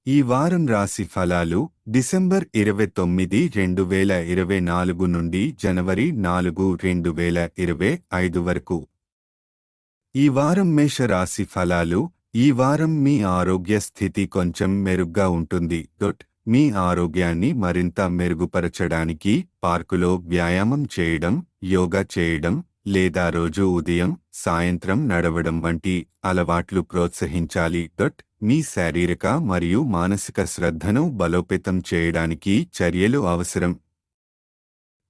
ఈ వారం రాశి ఫలాలు డిసెంబర్ 29, 2024 నుండి జనవరి 4, 2025 వరకు. ఈ వారం మేష రాశి ఫలాలు. ఈ వారం మీ ఆరోగ్య స్థితి కొంచెం మెరుగ్గా ఉంటుంది. మీ ఆరోగ్యాన్ని మరింత మెరుగుపరచడానికి పార్కులో వ్యాయామం చేయడం, యోగా చేయడం, లేదా రోజు ఉదయం, సాయంత్రం నడవడం వంటి అలవాట్లు ప్రోత్సహించాలి. మీ శారీరక మరియు మానసిక శ్రద్ధను బలోపేతం చేయడానికి చర్యలు అవసరం.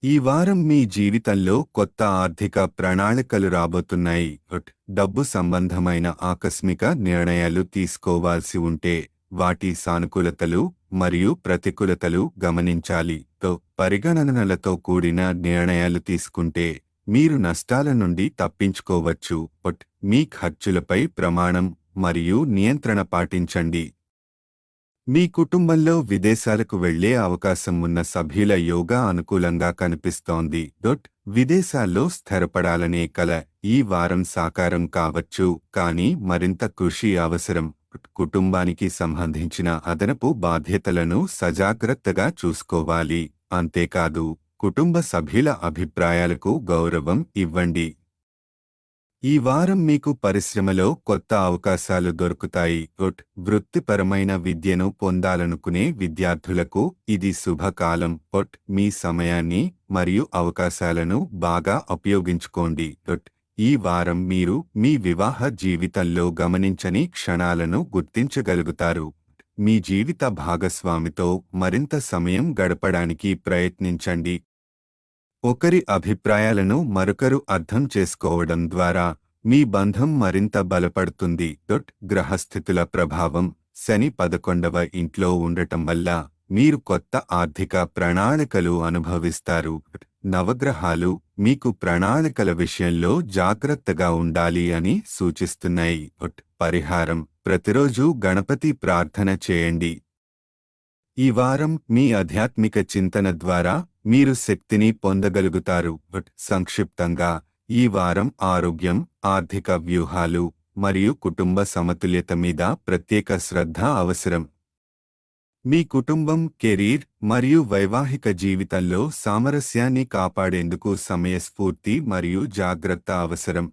ఈ వారం మీ జీవితంలో కొత్త ఆర్థిక ప్రణాళికలు రాబోతున్నాయి. డబ్బు సంబంధమైన ఆకస్మిక నిర్ణయాలు తీసుకోవాల్సి ఉంటే వాటి సానుకూలతలు మరియు ప్రతికూలతలు గమనించాలి. పరిగణనలతో కూడిన నిర్ణయాలు తీసుకుంటే మీరు నష్టాల నుండి తప్పించుకోవచ్చు. మీ ఖర్చులపై ప్రమాణం మరియు నియంత్రణ పాటించండి. మీ కుటుంబంలో విదేశాలకు వెళ్లే అవకాశం ఉన్న సభ్యుల యోగా అనుకూలంగా కనిపిస్తోంది. విదేశాల్లో స్థిరపడాలనే కల ఈ వారం సాకారం కావచ్చు, కానీ మరింత కృషి అవసరం. కుటుంబానికి సంబంధించిన అదనపు బాధ్యతలను సజాగ్రత్తగా చూసుకోవాలి. అంతేకాదు, కుటుంబ సభ్యుల అభిప్రాయాలకు గౌరవం ఇవ్వండి. ఈ వారం మీకు పరిశ్రమలో కొత్త అవకాశాలు దొరుకుతాయి. వృత్తిపరమైన విద్యను పొందాలనుకునే విద్యార్థులకు ఇది శుభకాలం. మీ సమయాన్ని మరియు అవకాశాలను బాగా ఉపయోగించుకోండి. ఈ వారం మీరు మీ వివాహ జీవితంలో గమనించని క్షణాలను గుర్తించగలుగుతారు. మీ జీవిత భాగస్వామితో మరింత సమయం గడపడానికి ప్రయత్నించండి. ఒకరి అభిప్రాయాలను మరొకరు అర్థం చేసుకోవడం ద్వారా మీ బంధం మరింత బలపడుతుంది. గ్రహస్థితుల ప్రభావం. శని 11వ ఇంట్లో ఉండటం వల్ల మీరు కొత్త ఆర్థిక ప్రణాళికలు అనుభవిస్తారు. నవగ్రహాలు మీకు ప్రణాళికల విషయంలో జాగ్రత్తగా ఉండాలి అని సూచిస్తున్నాయి. పరిహారం. ప్రతిరోజు గణపతి ప్రార్థన చేయండి. ఈ వారం మీ ఆధ్యాత్మిక చింతన ద్వారా మీరు శక్తిని పొందగలుగుతారు. సంక్షిప్తంగా, ఈ వారం ఆరోగ్యం, ఆర్థిక వ్యూహాలు మరియు కుటుంబ సమతుల్యత మీద ప్రత్యేక శ్రద్ధ అవసరం. మీ కుటుంబం, కెరీర్ మరియు వైవాహిక జీవితంలో సామరస్యాన్ని కాపాడేందుకు సమయస్ఫూర్తి మరియు జాగ్రత్త అవసరం.